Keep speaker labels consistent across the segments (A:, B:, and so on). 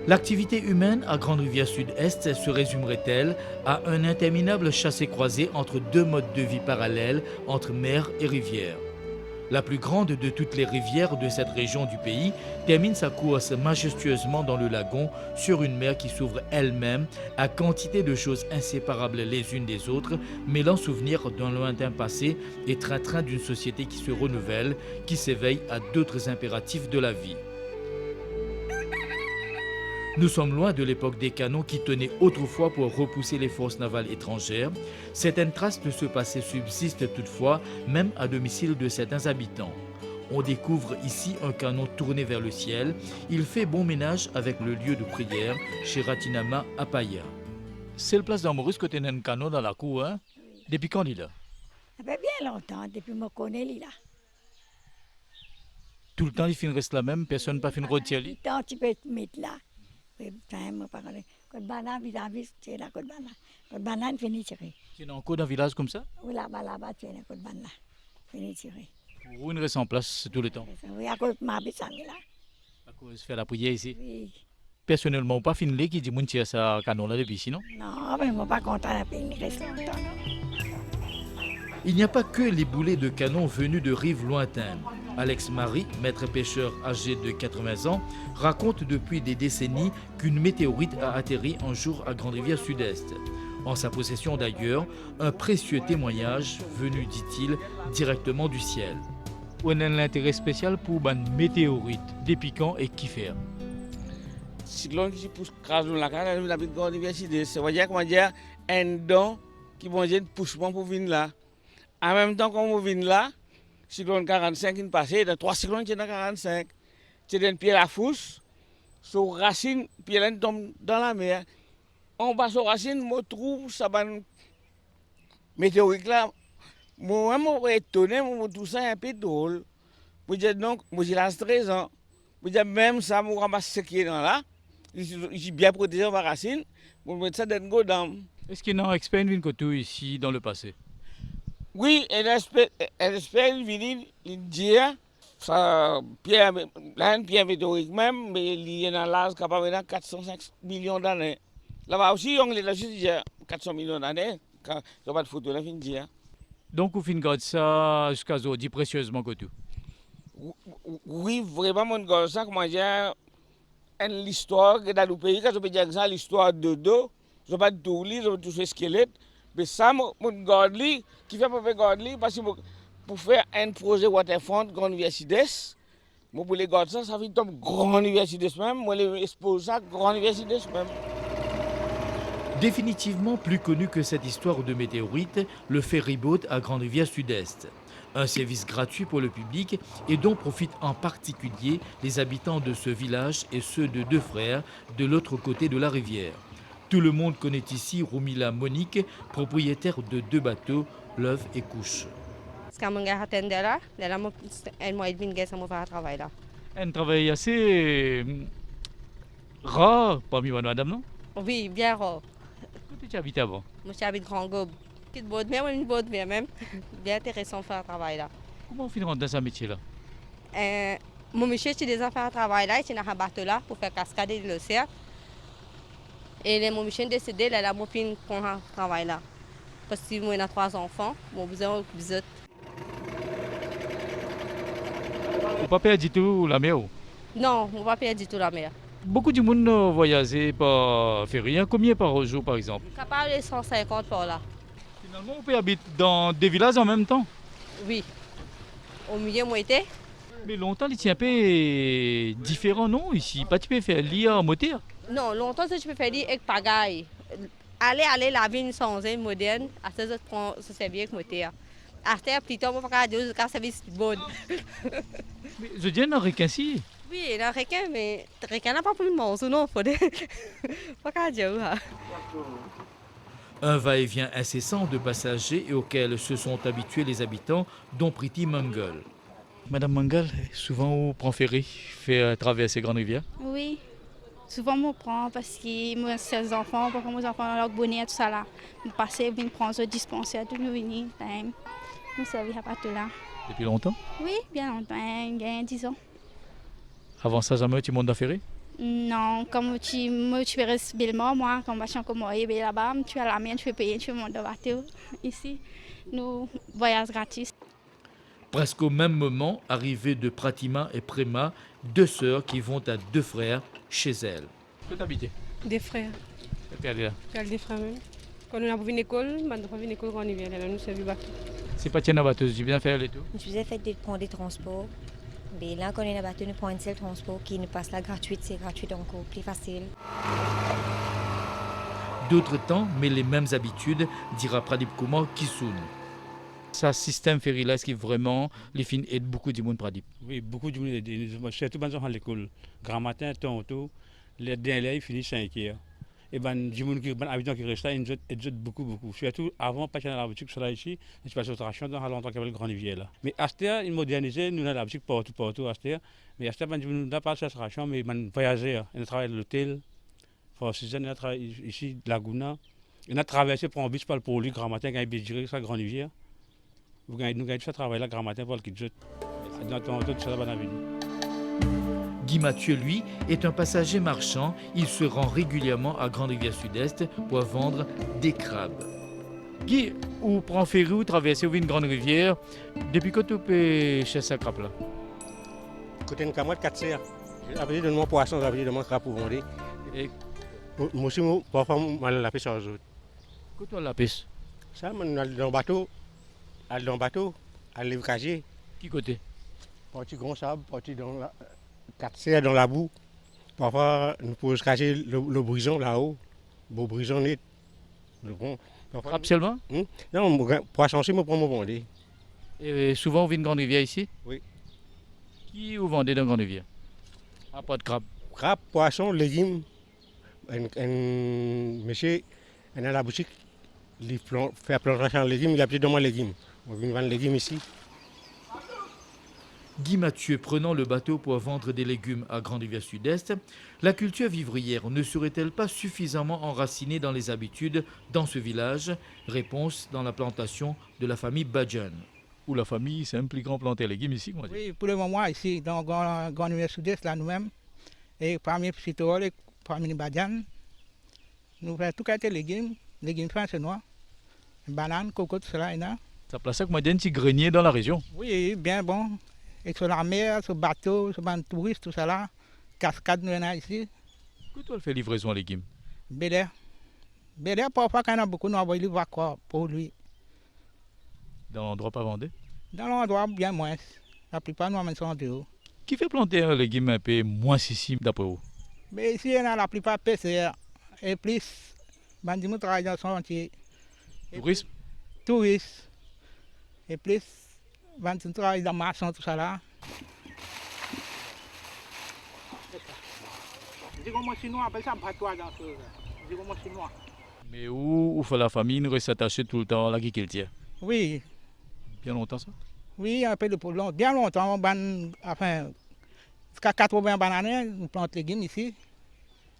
A: L'activité humaine à Grande-Rivière Sud-Est se résumerait-elle à un interminable chassé-croisé entre deux modes de vie parallèles entre mer et rivière? La plus grande de toutes les rivières de cette région du pays termine sa course majestueusement dans le lagon sur une mer qui s'ouvre elle-même à quantité de choses inséparables les unes des autres, mêlant souvenirs d'un lointain passé et train-train d'une société qui se renouvelle, qui s'éveille à d'autres impératifs de la vie. Nous sommes loin de l'époque des canons qui tenaient autrefois pour repousser les forces navales étrangères. Certaines traces de ce passé subsistent toutefois, même à domicile de certains habitants. On découvre ici un canon tourné vers le ciel. Il fait bon ménage avec le lieu de prière chez Ratinama à Paya. C'est le place d'Amorus que tu as un canon dans la cour, hein? Depuis quand il est là?
B: Ça fait bien longtemps, depuis que je connais lui là.
A: Tout le temps, il finit reste la même, personne n'a pas fait une retière.
B: Tout le temps, tu peux te mettre là. Quand banane vis-à-vis, c'est la côte banane. Quand banane, fini tirer.
A: Tu es encore dans un village comme ça?
B: Ou là-bas, tu es la côte banane. Fini tirer.
A: Ou une reste en place tout le temps?
B: Oui, à cause de ma bise là.
A: À cause de faire la prière ici?
B: Oui.
A: Personnellement, pas fini qui dit que ça canon là depuis sinon?
B: Non, mais je ne suis pas content de payer, il reste longtemps.
A: Il n'y a pas que les boulets de canon venus de rives lointaines. Alex Marie, maître pêcheur âgé de 80 ans, raconte depuis des décennies qu'une météorite a atterri un jour à Grande-Rivière Sud-Est. En sa possession d'ailleurs, un précieux témoignage venu, dit-il, directement du ciel. On a un intérêt spécial pour une météorite, depuis quand et qui fait?
C: Cyclone qui pousse crasons la carrière de la Grande-Rivière Sud-Est. Ça veut dire comment dire un don qui vont dire poussement pour venir là. En même temps qu'on vient là, cyclone 45 qui passe, il y a 3 cyclones qui sont dans 45. C'est une pierre à fousse, sur racine, puis elle tombe dans la mer. On passe sur racine, je trouve ça ban météorique là. Moi, je suis étonné, je trouve ça un peu drôle. Je dis donc, moi j'ai l'âge 13 ans. Je dis même ça, je ramasse ce qui est dans là. Je suis bien protégé par racine. Je mettre ça dans le godam.
A: Est-ce qu'il y a un expert ici dans le passé?
C: Oui, elle espère venir dire ça pierre là une pierre météorique même mais il est dans l'âge capable de 405 millions d'années. Là-bas aussi on est là juste 400 millions d'années quand je pas de photo là fin dire.
A: Donc vous finissez ça jusqu'à aujourd'hui précieusement que tout.
C: Oui, vraiment mon gars ça comment dire l'histoire que dans le pays quand je peux dire ça l'histoire de dos, je pas tout lire, je tout ce squelette. Mais ça, mon Godly, qui fait pour Godly, parce que pour faire un projet waterfront Grande Université, moi pour les garder ça, ça fait une grande université même, moi les expose ça grande université même.
A: Définitivement plus connu que cette histoire de météorite, le ferryboat à Grande-Rivière Sud-Est. Un service gratuit pour le public et dont profitent en particulier les habitants de ce village et ceux de deux frères de l'autre côté de la rivière. Tout le monde connaît ici Roumila Monique, propriétaire de 2 bateaux, L'Œuf et Couche. Un travail assez rare parmi madame, non?
D: Oui, bien rare.
A: Où tu habites avant?
D: Moi, j'habite Grand Gobe. Petite boat mer, une boat mer même. Bien intéressant de faire un travail là.
A: Comment on finit dans ce métier-là?
D: Mon monsieur, c'est des affaires à travail là, il a un bateau là pour faire cascader l'océan. Et mon monsieur est décédé, là, mon fille prend un travail là. Parce que moi, j'ai 3 enfants, mon besoin visite.
A: Vous pas perdre du tout la mer?
D: Non, on ne va pas perdre du tout la mer.
A: Beaucoup de monde voyage par ferry. Combien par jour par exemple?
D: Capable de 150 par là.
A: Finalement, on peut habiter dans des villages en même temps?
D: Oui. Au milieu, moi, j'étais.
A: Mais longtemps, c'est un peu différent, non? Ici, pas tu peux faire lire en moteur?
D: Non, longtemps, ça, je peux faire avec pagaille. Aller la vie sans un moderne, à ça, je prends ce service avec moteur. Après, plus tard, je vais faire des services de bonne.
A: Mais je dis, un requin si.
D: Oui, il y a un requin, mais le requin n'a pas plus de monstre, non? Faut pas qu'à dire.
A: Un va-et-vient incessant de passagers et auquel se sont habitués les habitants, dont Priti Mangal. Madame Mangal, souvent on prend ferry, fait traverser Grande Rivière?
E: Oui, souvent je prends parce que moi, j'ai des enfants, parce que mes enfants ont leur bonnet, tout ça là. Je passe, je viens prendre ce dispensaire, tout nous venir, nous servir à partout là.
A: Depuis longtemps?
E: Oui, bien longtemps, il y a 10 ans.
A: Avant ça, jamais tu montes dans ferry?
E: Non, comme tu restes Belmont, moi, comme je suis comme moi, là-bas, tu as la mienne, tu peux payer, tu montes dans le bateau. Ici, nous voyage gratis.
A: Presque au même moment, arrivée de Pratima et Prema, deux sœurs qui vont à deux frères chez elles. Où t'habites?
F: Des frères.
A: Et puis elle est là.
F: Puis des frères même. Quand on a vu une école, on a vu une école quand on y vient, nous servir bateau.
A: C'est pas tiens dans bateau, tu viens faire les tout.
G: Je faisais fait de prendre des transports. Mais là, quand on est dans bateau, nous prenons un seul transport qui nous passe là gratuite, c'est gratuit donc plus facile.
A: D'autres temps, mais les mêmes habitudes, dira Pradip Kumar Kisoun. Ce système ferry là, est-ce que vraiment les filles aident beaucoup du monde Pradip?
H: Oui, beaucoup de monde. Surtout quand on à l'école. Grand matin, tantôt, les derniers ils finissent 5 heures. Et ben, du monde qui habitants qui restent là, ils aident beaucoup. Surtout avant, pas dans la boutique sur là ici, je passe au traction dans longtemps qu'il y avait le Grand Rivière là. Mais à cette heure, ils modernisent, nous avons la boutique partout à cette heure. Mais à cette heure, ben, nous n'avons pas la traction, mais ils voyagent. Ils travaillent à l'hôtel. Enfin, ils travaillent ici, Laguna. Ils ont traversé pour un bus pour lui, grand matin, quand il est sur la Grande Rivière. Nous avons fait travailler là, grand matin, pour le qui jette. Dans tout ça, là,
A: Guy Mathieu, lui, est un passager marchand. Il se rend régulièrement à Grande Rivière Sud-Est pour vendre des crabes. Guy, ou prend ferry ou traverser une grande rivière, depuis quand tu peux chasser un crabe là?
I: Côté de Camotte, 4 serres. J'ai appelé de mon poisson, j'ai appelé de mon crabe pour vendre.
A: Et
I: Moi aussi, parfois, je vais la pêche aux autres.
A: quand tu as la pêche?
I: Ça, je vais dans le bateau, à l'évcager.
A: Qui côté?
I: Parti grand sable, parti dans la 4 serres dans la boue. Parfois, nous pouvons cacher le brison là-haut, beau brison net.
A: Crabe seulement?
I: Non, poisson aussi, je prends mon vendé.
A: Et souvent, on vit une grande rivière ici?
I: Oui.
A: Qui vous vendez dans grande rivière? Ah, pas de crabe.
I: Crabe, poisson, légumes. Un monsieur, il a la boutique, il fait plantation de légumes, il a plus de moins légumes. On vient vendre des légumes ici.
A: Guy Mathieu prenant le bateau pour vendre des légumes à Grande Rivière Sud-Est, la culture vivrière ne serait-elle pas suffisamment enracinée dans les habitudes dans ce village? Réponse dans la plantation de la famille Badjan. Ou la famille, c'est un plus grand planter légumes ici, moi.
J: Oui, pour le moment, ici, dans Grande Rivière Sud-Est, là, nous-mêmes, et parmi Psitol et parmi Badjan, nous faisons tout les légumes fins, c'est noir, bananes, coco, tout cela, et là.
A: Ça place que moi, d'un petit grenier dans la région.
J: Oui, bien bon. Et sur la mer, sur le bateau, sur les touristes, tout ça là. Cascade, nous en a ici.
A: Que tu fais livraison à légumes?
J: Bel Air. Bel Air, parfois, quand il y en a beaucoup, nous envoyons le quoi pour lui.
A: Dans l'endroit pas vendu?
J: Dans l'endroit, bien moins. La plupart, nous amènent ça en dehors.
A: Qui fait planter un légume un peu moins ici, d'après vous?
J: Mais ici, il y en a la plupart PCR. Et plus, nous travaillent dans son entier.
A: Tourisme?
J: Touristes. Et plus, on travaille dans le marchand, tout ça là. Je dis comment chinois appelle ça patois dans ce. Je dis comment chinois.
A: Mais où faut la famille nous reste attachée tout le temps à l'agriculture?
J: Oui.
A: Bien longtemps ça?
J: Oui, un peu de pour long. Bien longtemps, enfin, jusqu'à 80 bananes, on plante légumes ici.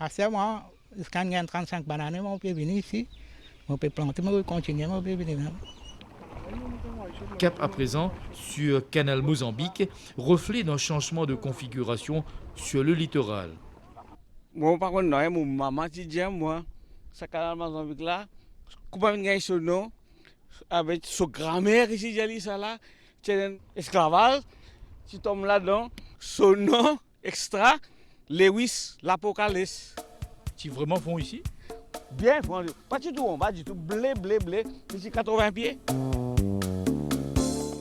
J: À ce moment, jusqu'à 35 bananes, on peut venir ici. On peut planter, on peut continuer, on peut venir.
A: Cap à présent sur Canal Mozambique, reflet d'un changement de configuration sur le littoral.
C: Moi, par contre, non, mon maman dit moi, ce canal Mozambique là, comment on gagne ce nom, avec ce grammaire ici, j'ai ça là, c'est un esclavage, tu tombes là-dedans, ce nom extra, Lewis, l'Apocalypse.
A: Tu vraiment font ici?
C: Bien, pas du tout en bas, du tout, blé, ici 80 pieds.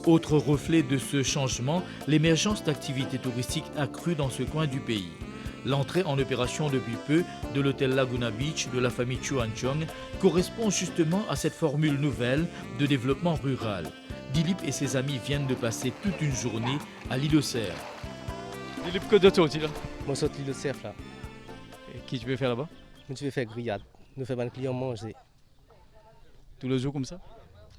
A: Autre reflet de ce changement, l'émergence d'activités touristiques accrues dans ce coin du pays. L'entrée en opération depuis peu de l'hôtel Laguna Beach de la famille Chuanchong correspond justement à cette formule nouvelle de développement rural. Dilip et ses amis viennent de passer toute une journée à l'île aux Cerfs. Dilip, que d'autre là?
K: Moi, je l'île aux Cerfs là.
A: Et qui tu veux faire là-bas?
K: Je vais faire grillade. Nous faisons un client manger.
A: Tous les jours comme ça?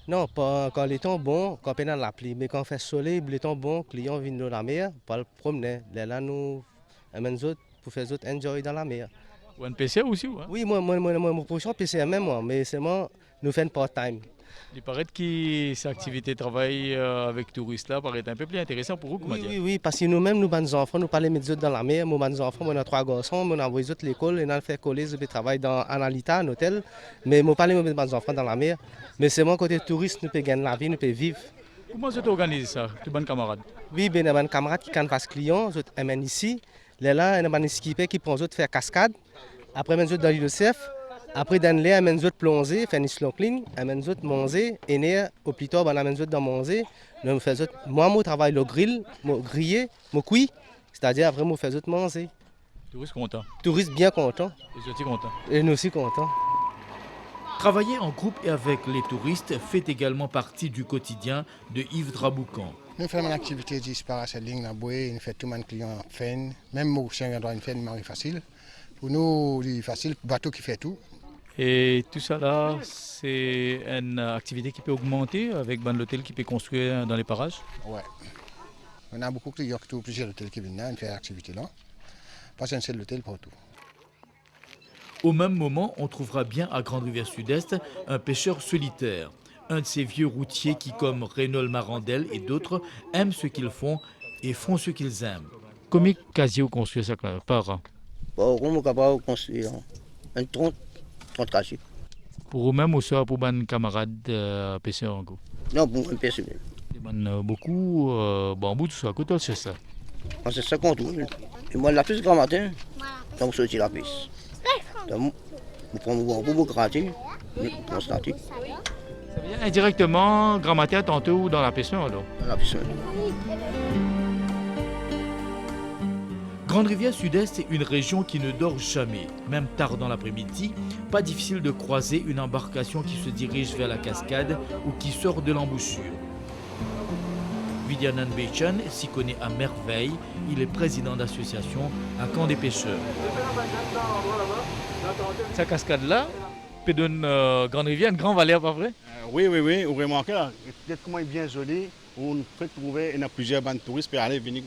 K: Non, pas quand les temps bons, quand on a la pluie. Mais quand on fait soleil, les temps bons, les clients viennent de la mer, pour le promener. Là, nous amènent autres pour faire autres enjoy dans la mer.
A: Ou un PCR aussi, ou hein?
K: Oui, moi, mon position PCR même, moi, mais c'est moi, nous faisons part-time.
A: Il paraît que cette activité de travail avec touristes là paraît un peu plus intéressant pour vous, comment dire?
K: Oui, parce que nous-mêmes, nous, les enfants, nous parlons mettre dans la mer. Moi, les enfants, moi, on a 3 garçons, on a envoyé à l'école, et on a fait coller, je travaille dans Analita, un hôtel. Mais moi, parler mettre les enfants dans la mer. Mais c'est mon côté touriste, nous pouvons gagner la vie, nous pouvons vivre.
A: Comment vous organisez ça, tous les camarades?
K: Oui, ben, il y a des camarades qui canvassent clients, ils amènent ici. Là, il y a des skipper qui prennent faire cascade. Après, ils dans le chef. Après, dans les amènent d'autres plonger, faire une snorkeling, amènent d'autres manger, et au plus tard, amènent d'autres dans manger. Moi, je travaille le grill, je griller, je cuis, c'est-à-dire après, je fais d'autres manger.
A: Touristes contents.
K: Touristes bien contents.
A: Et vous aussi contents.
K: Et nous aussi contents.
A: Travailler en groupe et avec les touristes fait également partie du quotidien de Yves Draboucan.
L: Nous faisons une activité disparaît cette ligne à Boué, nous faisons tout le client fin, même Mauricien doit une fin facile. Pour nous, c'est facile, bateau qui fait tout.
A: Et tout ça là, c'est une activité qui peut augmenter avec l'hôtel qui peut construire dans les parages?
L: Oui. On a beaucoup de clients qui ont plusieurs hôtels qui viennent là, on fait l'activité là. Pas un seul hôtel partout.
A: Au même moment, on trouvera bien à Grande-Rivière-Sud-Est un pêcheur solitaire. Un de ces vieux routiers qui, comme Reynold Marandel et d'autres, aiment ce qu'ils font et font ce qu'ils aiment. Combien de casiers vous construisez ça par an?
M: Bon, on est capable de construire un 30 casiers.
A: Pour vous-même ou soit pour vos camarades pêcheurs en gros?
M: Non, pour un pêcheur.
A: Beaucoup bambou, tout ça, coûte c'est ça?
M: C'est 50 000. Et moi, la pêche grand matin, donc je sortis la pêche. Donc, je prends mon bambou pour gratter, je prends statique.
A: Ça vient indirectement, grand matin, tantôt dans la pêche alors?
M: Dans la pêche.
A: Grande-Rivière-Sud-Est est une région qui ne dort jamais. Même tard dans l'après-midi, pas difficile de croiser une embarcation qui se dirige vers la cascade ou qui sort de l'embouchure. Vidyanan Bechan s'y connaît à merveille. Il est président d'association à Camp des pêcheurs. Cette cascade-là peut donner Grande-Rivière une grande valeur, pas vrai?
N: Oui. Vous remarquez, peut-être comment il est bien joli. On peut trouver, il y a plusieurs bandes de touristes qui peuvent aller venir.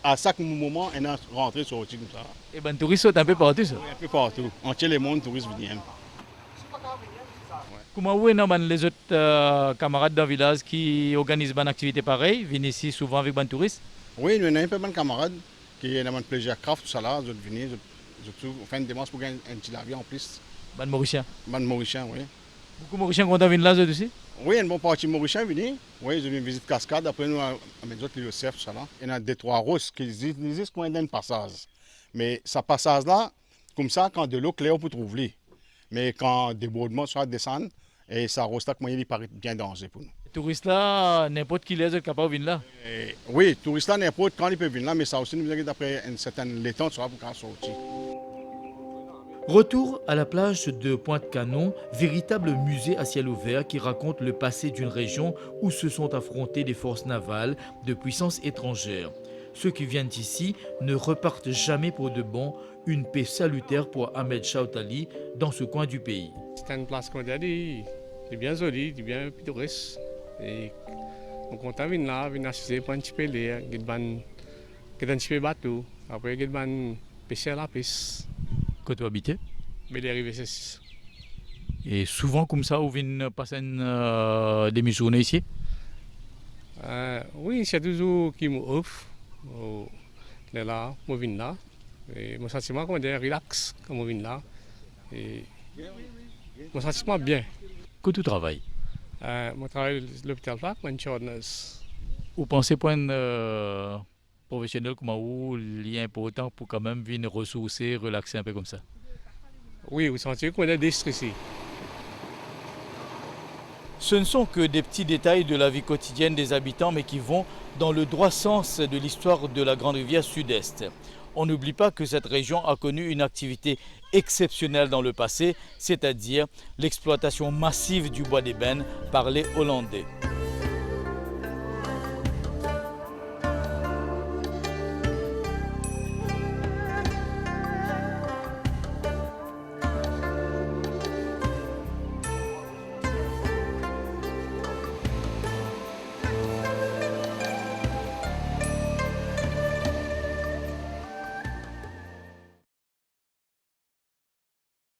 N: À chaque moment, on est rentré sur le comme ça.
A: Et les touristes sont un peu partout, ça?
N: Oui, un peu partout. Entier le monde, les touristes viennent.
A: Comment vous et les autres camarades dans le village qui organisent une activité pareille, viennent ici souvent avec les touristes?
N: Oui, nous avons un peu de camarades qui ont un plaisir craft, tout ça là, ils viennent, ils font des démarches pour gagner un petit avion en plus.
A: Les Mauriciens?
N: Les Mauriciens, oui.
A: Beaucoup de Mauriciens qui viennent là, eux aussi?
N: Oui, une bonne partie de Mauriciens viennent. Oui, ils ont une visite cascade, après nous avons le surf, tout ça là. Il y en a 2-3 roses qui existent comme un passage. Mais ce passage-là, comme ça, quand de l'eau claire, on peut trouver. Mais quand débordement soit descend, et ça rose là, il paraît bien danger pour nous.
A: Les touristes là, n'importe qui les est capable de venir là?
N: Oui, les touristes là, n'importe quand ils peuvent venir là, mais ça aussi nous besoin d'après un certain temps pour sortir.
A: Retour à la plage de Pointe-Canon, véritable musée à ciel ouvert qui raconte le passé d'une région où se sont affrontées des forces navales de puissances étrangères. Ceux qui viennent ici ne repartent jamais pour de bon, une paix salutaire pour Ahmed Chaoutali dans ce coin du pays.
O: C'est une place qu'on a dit, c'est bien joli, c'est bien pittoresque. Et on compte venir là, venir assister pour un petit peu l'air, un petit peu bateau, après un pêcher à la pêche.
A: Côté habité?
O: Mais les arrivées, c'est.
A: Et souvent comme ça, vous venez passer une demi-journée ici?
O: Oui, c'est toujours qui m'offre. Là, je viens là. Et mon sentiment, comment dire, relax quand je viens là. Et mon sentiment bien.
A: Que tu travailles?
O: Je travaille à l'hôpital Flac, je suis nurse.
A: Vous pensez pour un professionnel comme vous, il est important pour quand même venir ressourcer, relaxer un peu comme ça?
O: Oui, vous sentez qu'on est déstressé.
A: Ce ne sont que des petits détails de la vie quotidienne des habitants, mais qui vont dans le droit sens de l'histoire de la Grande-Rivière-Sud-Est. On n'oublie pas que cette région a connu une activité exceptionnelle dans le passé, c'est-à-dire l'exploitation massive du bois d'ébène par les Hollandais.